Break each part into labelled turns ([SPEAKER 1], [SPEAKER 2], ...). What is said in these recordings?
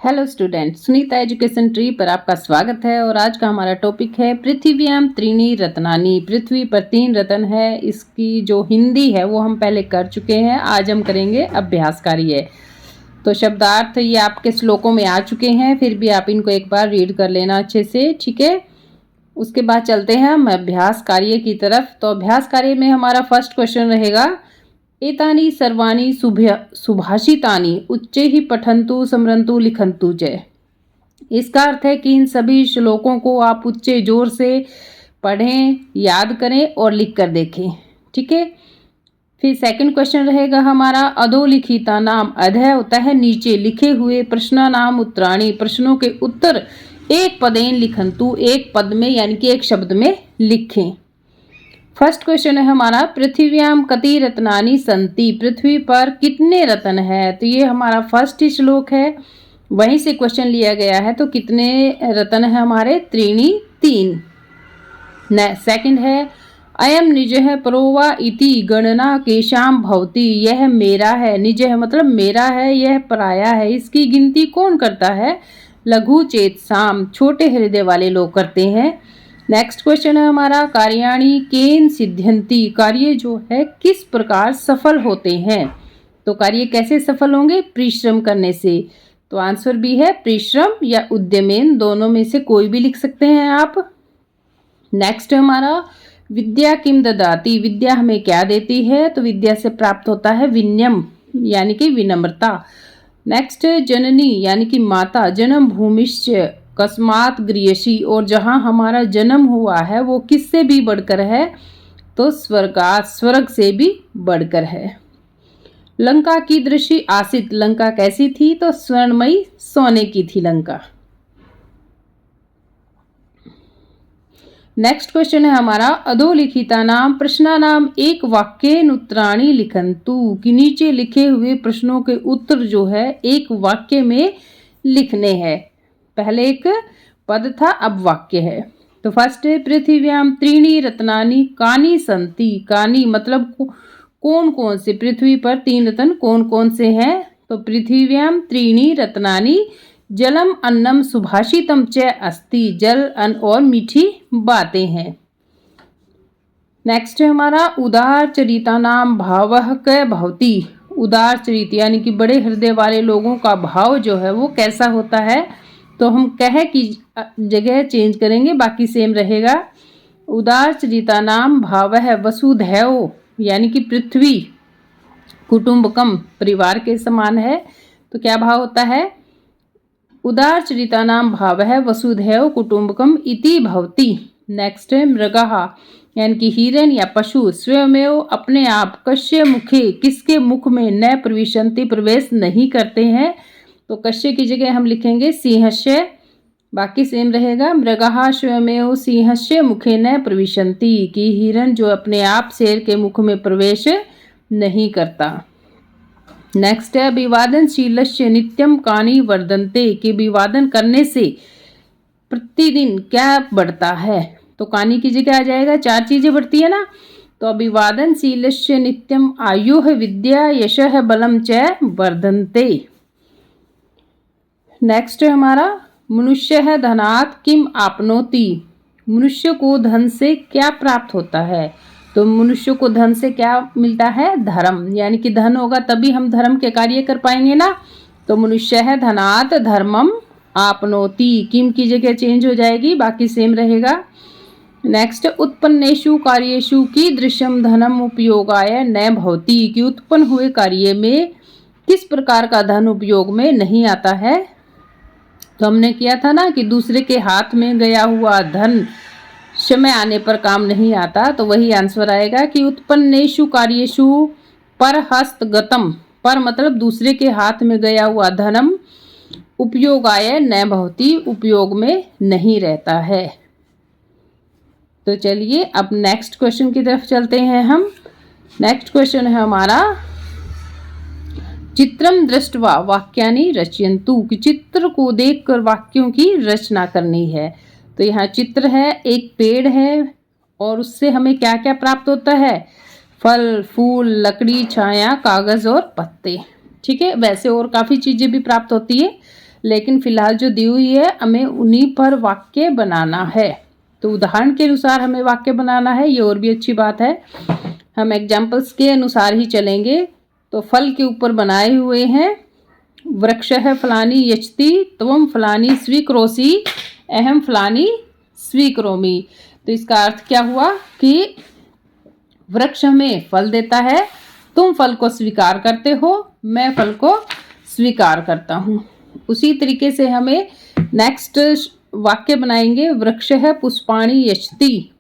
[SPEAKER 1] Hello student, Sunita education tree पर आपका स्वागत है। और आज का हमारा टॉपिक है पृथिव्याम त्रीणि रत्नानि। पृथ्वी पर 3 रत्न है। इसकी जो हिंदी है वो हम पहले कर चुके हैं। आज हम करेंगे अभ्यास कार्य। तो शब्दार्थ ये आपके श्लोकों में आ चुके हैं, फिर भी आप इनको एक बार रीड कर लेना अच्छे से, ठीक है। उसके बाद चलते हैं हम अभ्यास कार्य की तरफ। तो अभ्यास कार्य में हमारा फर्स्ट क्वेश्चन रहेगा, एतानि सर्वाणि सुभाषितानि उच्चैः पठन्तु स्मरन्तु लिखन्तु च। इसका अर्थ है कि इन सभी श्लोकों को आप उच्चे जोर से पढ़ें, याद करें और लिख कर देखें, ठीक है। फिर सेकंड क्वेश्चन रहेगा हमारा, अधोलिखिता नाम। अधः होता है नीचे, लिखे हुए प्रश्न नाम उत्तराणि, प्रश्नों के उत्तर एक पदेन लिखन्तु, एक पद में यानी कि एक शब्द में लिखें। फर्स्ट क्वेश्चन है हमारा, पृथिव्याम कति रत्नानि संति। पृथ्वी पर कितने रत्न है। तो ये हमारा फर्स्ट ही श्लोक है, वहीं से क्वेश्चन लिया गया है। तो कितने रत्न है हमारे, त्रीणि, 3। सेकंड है, अयम निज है परोवा इति गणना केशाम भवति। यह मेरा है, निज है मतलब मेरा है, यह पराया है, इसकी गिनती कौन करता है। लघु चेतसाम, छोटे हृदय वाले लोग करते हैं। नेक्स्ट क्वेश्चन है हमारा, कार्याणि केन सिद्ध्यन्ति। कार्य जो है किस प्रकार सफल होते हैं। तो कार्य कैसे सफल होंगे, परिश्रम करने से। तो आंसर भी है परिश्रम या उद्यमेन, दोनों में से कोई भी लिख सकते हैं आप। नेक्स्ट है हमारा, विद्या किम ददाति। विद्या हमें क्या देती है। तो विद्या से प्राप्त होता है विनयम यानी कि विनम्रता। नेक्स्ट जननी यानी कि माता, जन्म भूमिश्च कस्मात गृहसी। और जहाँ हमारा जन्म हुआ है वो किससे भी बढ़कर है। तो स्वर्गात, स्वर्ग से भी बढ़कर है। लंका की दृष्टि आसित। लंका कैसी थी। तो स्वर्णमयी, सोने की थी लंका। नेक्स्ट क्वेश्चन है हमारा, अधोलिखिता नाम प्रश्ना नाम एक वाक्येन उत्तराणि लिखन्तु। कि नीचे लिखे हुए प्रश्नों के उत्तर जो है एक वाक्य में लिखने हैं। पहले एक पद था, अब वाक्य है। तो फर्स्ट है, पृथिव्याम त्रीणि रत्नानि कानि संति। कानि मतलब कौन कौन से, पृथ्वी पर 3 रत्न कौन कौन से हैं। तो पृथिव्याम त्रीणि रत्नानि जलम अन्नम सुभाषितम च अस्ति। जल, अन्न और मीठी बातें हैं। नेक्स्ट है हमारा, उदार चरिता नाम भावः क भवति। उदार चरित यानी कि बड़े हृदय वाले लोगों का भाव जो है वो कैसा होता है। तो हम कह की जगह चेंज करेंगे, बाकी सेम रहेगा। उदार चरिता नाम भावः वसुधैव यानी कि पृथ्वी कुटुंबकम, परिवार के समान है। तो क्या भाव होता है, उदार चरिता नाम भावः वसुधैव कुटुंबकम इति भवति। नेक्स्ट है मृगः यानी कि हिरण या पशु, स्वयमेव अपने आप, कस्य मुखे किसके मुख में, न प्रविशन्ति प्रवेश नहीं करते हैं। तो कस्य की जगह हम लिखेंगे सिंहस्य, बाकी सेम रहेगा। मृगः स्वयमेव सिंहस्य मुखे न प्रविशन्ति। कि हिरण जो अपने आप शेर के मुख में प्रवेश नहीं करता। नेक्स्ट है, अभिवादनशीलस्य नित्यम कानि वर्धन्ते। कि अभिवादन करने से प्रतिदिन क्या बढ़ता है। तो कानि की जगह आ जाएगा, 4 चीजें बढ़ती है ना। तो अभिवादनशीलस्य नित्यम आयुः विद्या यशः बलम च वर्धन्ते। नेक्स्ट है हमारा, मनुष्य है धनात् किम आपनोति। मनुष्य को धन से क्या प्राप्त होता है। तो मनुष्य को धन से क्या मिलता है, धर्म। यानी कि धन होगा तभी हम धर्म के कार्य कर पाएंगे ना। तो मनुष्य है धनात् धर्मम आपनोति। किम की जगह चेंज हो जाएगी, बाकी सेम रहेगा। नेक्स्ट, उत्पन्नेषु कार्येषु कीदृशम धनम उपयोगाय न भवति। कि उत्पन्न हुए कार्य में किस प्रकार का धन उपयोग में नहीं आता है। तो हमने किया था ना कि दूसरे के हाथ में गया हुआ धन समय आने पर काम नहीं आता। तो वही आंसर आएगा कि उत्पन्नेषु कार्येषु परहस्तगतम। पर मतलब दूसरे के हाथ में गया हुआ धनम उपयोगाय न भवति, उपयोग में नहीं रहता है। तो चलिए अब नेक्स्ट क्वेश्चन की तरफ चलते हैं हम। नेक्स्ट क्वेश्चन है हमारा, चित्रम दृष्ट्वा वाक्यानि रचयन्तु। कि चित्र को देखकर वाक्यों की रचना करनी है। तो यहाँ चित्र है, एक पेड़ है और उससे हमें क्या क्या प्राप्त होता है, फल, फूल, लकड़ी, छाया, कागज और पत्ते, ठीक है। वैसे और काफ़ी चीज़ें भी प्राप्त होती है, लेकिन फिलहाल जो दी हुई है हमें उन्हीं पर वाक्य बनाना है। तो उदाहरण के अनुसार हमें वाक्य बनाना है, ये और भी अच्छी बात है। हम एग्जाम्पल्स के अनुसार ही चलेंगे। तो फल के ऊपर बनाए हुए हैं, वृक्षः फलानी यच्छति त्वं फलानी स्वीकरोषि अहम फलानी स्वीकरोमि। तो इसका अर्थ क्या हुआ कि वृक्ष हमें फल देता है, तुम फल को स्वीकार करते हो, मैं फल को स्वीकार करता हूँ। उसी तरीके से हमें नेक्स्ट वाक्य बनाएंगे, वृक्षः पुष्पाणि यच्छति।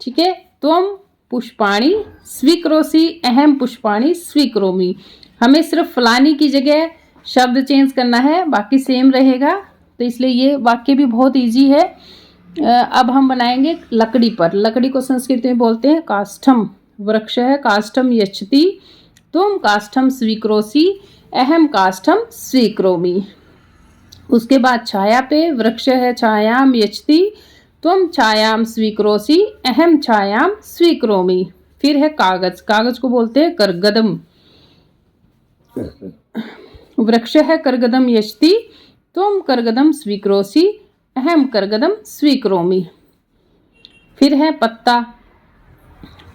[SPEAKER 1] ठीक है, त्वं पुष्पाणि स्वीकरोषि अहम पुष्पाणि स्वीकरोमि। हमें सिर्फ फलानी की जगह शब्द चेंज करना है, बाकी सेम रहेगा। तो इसलिए ये वाक्य भी बहुत इजी है। अब हम बनाएंगे लकड़ी पर। लकड़ी को संस्कृत में बोलते हैं काष्ठम। वृक्षः काष्ठम यच्छति त्वं काष्ठम स्वीकरोषि अहम काष्ठम स्वीकरोमि। उसके बाद छाया पे, वृक्षः छायां यच्छति त्वं छायां स्वीकरोषि अहम छायां स्वीकरोमि। फिर है कागज। कागज को बोलते हैं करगदम। वृक्षः करगदम यच्छति त्वं करगदम स्वीकरोषि अहम करगदम स्वीकरोमि। फिर है पत्ता।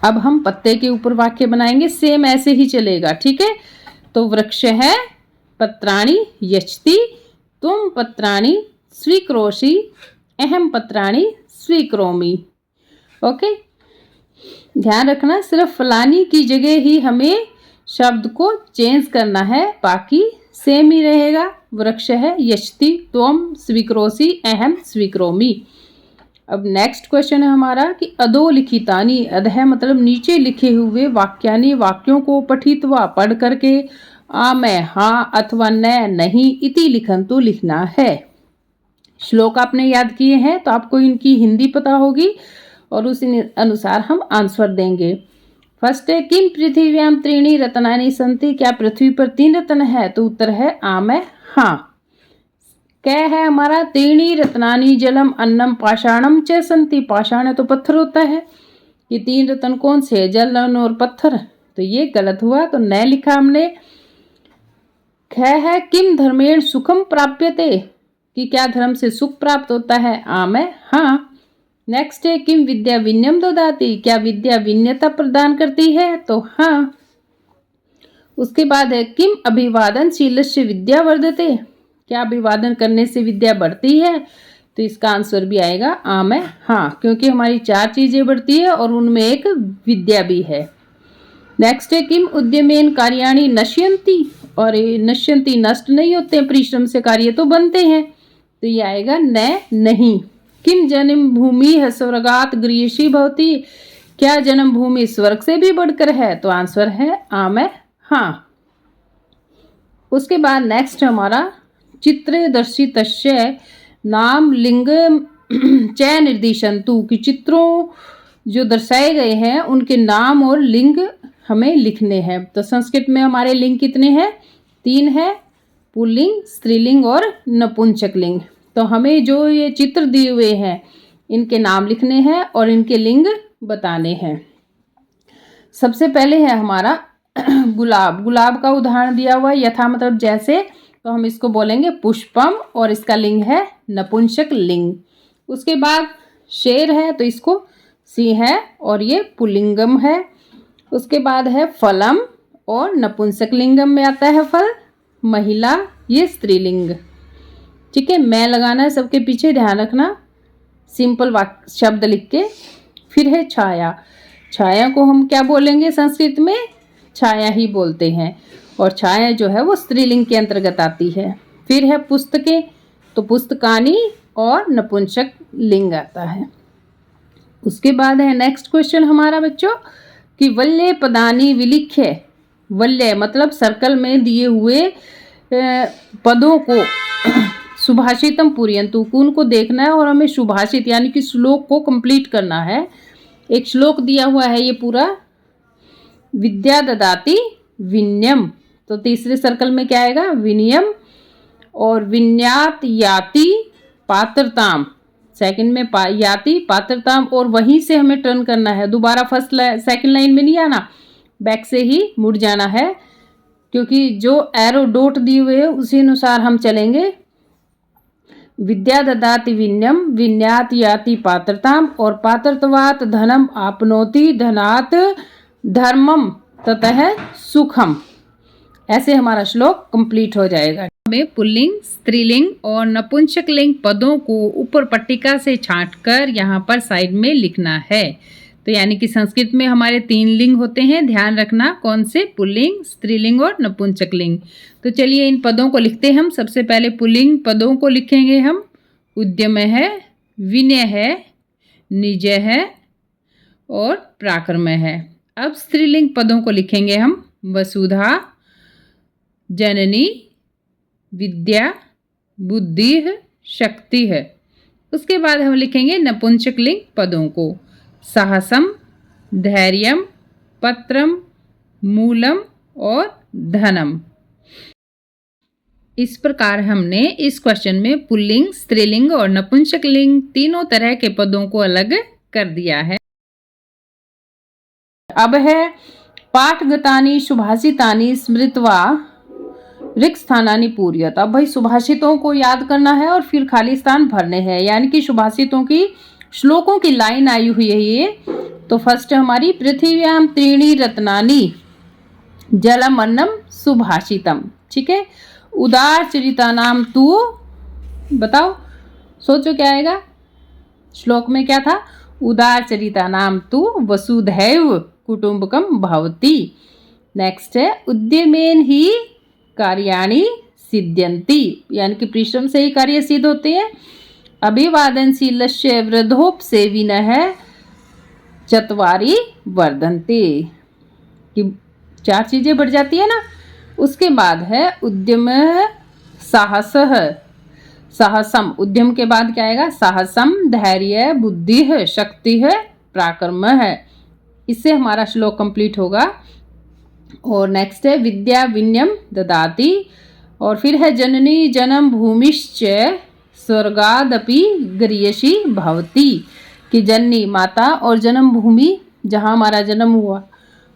[SPEAKER 1] अब हम पत्ते के ऊपर वाक्य बनाएंगे, सेम ऐसे ही चलेगा। ठीक है, तो वृक्षः पत्राणि यच्छति त्वं पत्राणि स्वीकरोषि अहम पत्राणि स्वीकरोमि। ओके, ध्यान रखना सिर्फ फलानी की जगह ही हमें शब्द को चेंज करना है, बाकी सेम ही रहेगा। वृक्षः यच्छति त्वं स्वीकरोषि अहम स्वीकरोमि। अब नेक्स्ट क्वेश्चन है हमारा कि अधोलिखितानि, अधः मतलब नीचे लिखे हुए, वाक्यानि वाक्यों को पठित्वा पढ़ करके मैं हाँ अथवा न नहीं इति लिखन्तु लिखना है। श्लोक आपने याद किए हैं तो आपको इनकी हिंदी पता होगी और उस अनुसार हम आंसर देंगे। फर्स्ट है किम पृथिव्यां त्रीणि रत्नानि सन्ति, क्या पृथ्वी पर 3 रत्न है? तो उत्तर है आमय हाँ। क्या है हमारा? त्रीणि रत्नानि जलम अन्नम पाषाणम च सन्ति। पाषाण है तो पत्थर होता है। ये 3 रत्न कौन से? जल, अन्न और पत्थर। तो ये गलत हुआ, तो न लिखा हमने। ख है किम धर्मेण सुखम प्राप्यते, कि क्या धर्म से सुख प्राप्त होता है? आमय हाँ। नेक्स्ट है किम विद्या विनयम ददाति, क्या विद्या विनयता प्रदान करती है? तो हाँ। उसके बाद है किम अभिवादनशीलस्य विद्या वर्धते, क्या अभिवादन करने से विद्या बढ़ती है? तो इसका आंसर भी आएगा आमय हाँ, क्योंकि हमारी 4 चीजें बढ़ती है और उनमें एक विद्या भी है। नेक्स्ट है किम उद्यमेन कार्याणि नश्यन्ति, और नश्यन्ति नष्ट नहीं होते, परिश्रम से कार्य तो बनते हैं। तो ये आएगा नहीं। किम जन्म भूमि है स्वर्गात गृहसी भवती, क्या जन्म भूमि स्वर्ग से भी बढ़कर है? तो आंसर है आमय हाँ। उसके बाद नेक्स्ट हमारा चित्रे दर्शितस्य नाम लिंग च निर्दिशन्तु, कि चित्रों जो दर्शाए गए हैं उनके नाम और लिंग हमें लिखने हैं। तो संस्कृत में हमारे लिंग कितने हैं? 3 है, पुल्लिंग, स्त्रीलिंग और नपुंसक लिंग। तो हमें जो ये चित्र दिए हुए हैं इनके नाम लिखने हैं और इनके लिंग बताने हैं। सबसे पहले है हमारा गुलाब। गुलाब का उदाहरण दिया हुआ है यथा मतलब जैसे, तो हम इसको बोलेंगे पुष्पम और इसका लिंग है नपुंसक लिंग। उसके बाद शेर है तो इसको सिंह है और ये पुल्लिंगम है। उसके बाद है फलम और नपुंसक लिंगम में आता है फल। महिला ये स्त्रीलिंग। ठीक है, मैं लगाना है सबके पीछे, ध्यान रखना, सिंपल वाक्य शब्द लिख के। फिर है छाया। छाया को हम क्या बोलेंगे? संस्कृत में छाया ही बोलते हैं और छाया जो है वो स्त्रीलिंग के अंतर्गत आती है। फिर है पुस्तकें, तो पुस्तकानी और नपुंसक लिंग आता है। उसके बाद है नेक्स्ट क्वेश्चन हमारा बच्चों कि वल्य पदानी विलिख्य। वल्य मतलब सर्कल में दिए हुए पदों को सुभाषितम पूरयन्तु, उनको देखना है और हमें सुभाषित यानी कि श्लोक को कंप्लीट करना है। एक श्लोक दिया हुआ है ये पूरा, विद्या ददाति विनयम। तो तीसरे सर्कल में क्या आएगा? विनयम। और विन्यात याति पात्रताम, सेकंड में याति पात्रताम, और वहीं से हमें टर्न करना है। दोबारा सेकंड लाइन में नहीं आना, बैक से ही मुड़ जाना है, क्योंकि जो एरो डॉट दिए हुए है उसी अनुसार हम चलेंगे। विद्या ददाति विनयम विनयात याति पात्रताम और पात्रत्वात् धनम आपनोति धनात् धर्मम ततः सुखम। ऐसे हमारा श्लोक कंप्लीट हो जाएगा। हमें पुल्लिंग, स्त्रीलिंग और नपुंसकलिंग पदों को ऊपर पट्टिका से छांटकर यहाँ पर साइड में लिखना है। तो यानी कि संस्कृत में हमारे 3 लिंग होते हैं, ध्यान रखना। कौन से? पुल्लिंग, स्त्रीलिंग और नपुंसकलिंग। तो चलिए इन पदों को लिखते हैं हम। सबसे पहले पुल्लिंग पदों को लिखेंगे हम। उद्यम है, विनय है, निजय है और पराक्रम है। अब स्त्रीलिंग पदों को लिखेंगे हम। वसुधा, जननी, विद्या, बुद्धि, शक्ति है। उसके बाद हम लिखेंगे नपुंसकलिंग पदों को। साहसम, धैर्यम, पत्रम, मूलम और धनम। इस प्रकार हमने इस क्वेश्चन में पुल्लिंग, स्त्रीलिंग और नपुंसकलिंग तीनों तरह के पदों को अलग कर दिया है। अब है पाठगतानि सुभाषितानि स्मृत्वा रिक्तस्थानानि पूरयत। अब भाई सुभाषितों को याद करना है और फिर खाली स्थान भरने हैं, यानी कि सुभाषितों की श्लोकों की लाइन आई हुई है ये। तो फर्स्ट हमारी पृथिव्याम त्रीणि रत्नानि जलम अन्नम सुभाषितम। ठीक है। उदार चरिता नाम तू, बताओ सोचो क्या आएगा। श्लोक में क्या था? उदार चरिता नाम तू वसुधैव कुटुंबकम भवति। नेक्स्ट है उद्यमेन ही कार्याणि सिद्ध्यन्ति, यानी कि परिश्रम से ही कार्य सिद्ध होते हैं। अभिवादनशीलस्य वृद्धोपसेविनः चत्वारि वर्धन्ते, कि 4 चीजें बढ़ जाती है ना। उसके बाद है उद्यम साहसः, साहसम। उद्यम के बाद क्या आएगा? साहसम, धैर्य, बुद्धि है, शक्ति है, पराक्रम है। इससे हमारा श्लोक कंप्लीट होगा। और नेक्स्ट है विद्या विनयम ददाति, और फिर है जननी जन्म भूमिश्च स्वर्गादपि गरीयसी भवति, कि जननी माता और जन्म भूमि जहाँ हमारा जन्म हुआ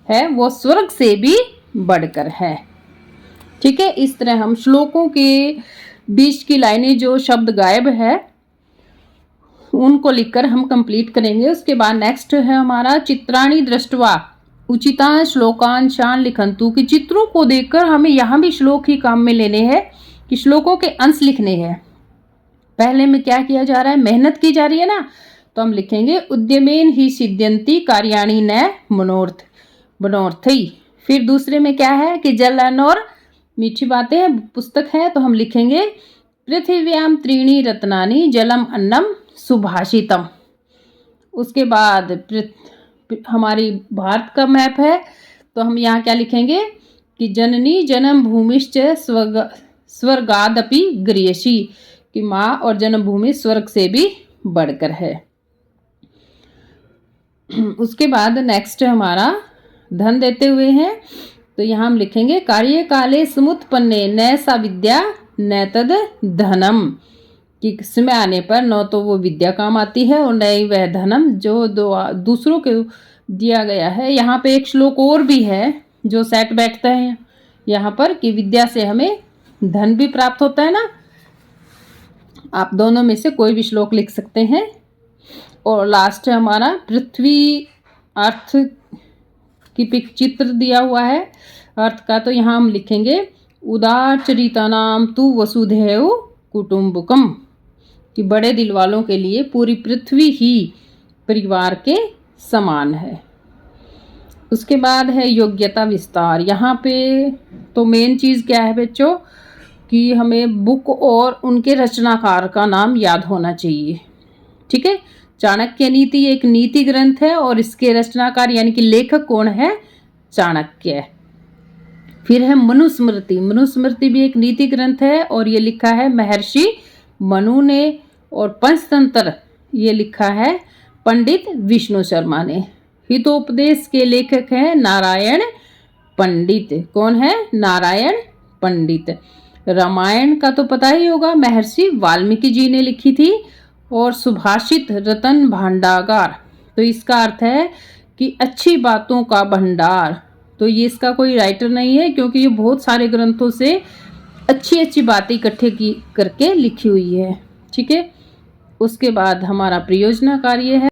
[SPEAKER 1] है वो स्वर्ग से भी बढ़कर है। ठीक है। इस तरह हम श्लोकों के बीच की लाइनें जो शब्द गायब है उनको लिखकर हम कंप्लीट करेंगे। उसके बाद नेक्स्ट है हमारा चित्राणि दृष्ट्वा उचितान श्लोकान शान लिखंतु, कि चित्रों को देखकर हमें यहाँ भी श्लोक ही काम में लेने हैं, कि श्लोकों के अंश लिखने हैं। पहले में क्या किया जा रहा है? मेहनत की जा रही है ना। तो हम लिखेंगे उद्यमेन ही सिद्ध्यन्ति कार्याणि न मनोर्थी। फिर दूसरे में क्या है कि जल अन्न और मीठी बातें पुस्तक है। तो हम लिखेंगे पृथिव्याम त्रीणि रत्नानि जलम अन्नम सुभाषितम। उसके बाद हमारी भारत का मैप है। तो हम यहाँ क्या लिखेंगे कि जननी जन्म भूमिश्च स्वर्गादपि गरीयसी, कि माँ और जन्म भूमि स्वर्ग से भी बढ़कर है। उसके बाद नेक्स्ट हमारा धन देते हुए हैं। तो यहाँ हम लिखेंगे कार्य काले समुत्पन्ने न सा विद्या न तद धनम, कि समय आने पर न तो वो विद्या काम आती है और न ही वह धनम जो दूसरों के दिया गया है। यहाँ पे एक श्लोक और भी है जो सेट बैठता है यहाँ पर, कि विद्या से हमें धन भी प्राप्त होता है ना। आप दोनों में से कोई भी श्लोक लिख सकते हैं। और लास्ट है हमारा पृथ्वी अर्थ की पिक चित्र दिया हुआ है अर्थ का। तो यहाँ हम लिखेंगे उदार चरिता नाम तू वसुधैव कुटुंबकम, कि बड़े दिल वालों के लिए पूरी पृथ्वी ही परिवार के समान है। उसके बाद है योग्यता विस्तार। यहाँ पे तो मेन चीज़ क्या है बच्चों, कि हमें बुक और उनके रचनाकार का नाम याद होना चाहिए। ठीक है। चाणक्य नीति एक नीति ग्रंथ है और इसके रचनाकार यानी कि लेखक कौन है? चाणक्य। फिर है मनुस्मृति। मनुस्मृति भी एक नीति ग्रंथ है और ये लिखा है महर्षि मनु ने। और पंचतंत्र ये लिखा है पंडित विष्णु शर्मा ने। हितोपदेश के लेखक हैं नारायण पंडित। कौन है? नारायण पंडित। रामायण का तो पता ही होगा, महर्षि वाल्मीकि जी ने लिखी थी। और सुभाषित रतन भांडागार, तो इसका अर्थ है कि अच्छी बातों का भंडार। तो ये इसका कोई राइटर नहीं है, क्योंकि ये बहुत सारे ग्रंथों से अच्छी अच्छी बातें इकट्ठे की करके लिखी हुई है। ठीक है। उसके बाद हमारा प्रयोजना कार्य है।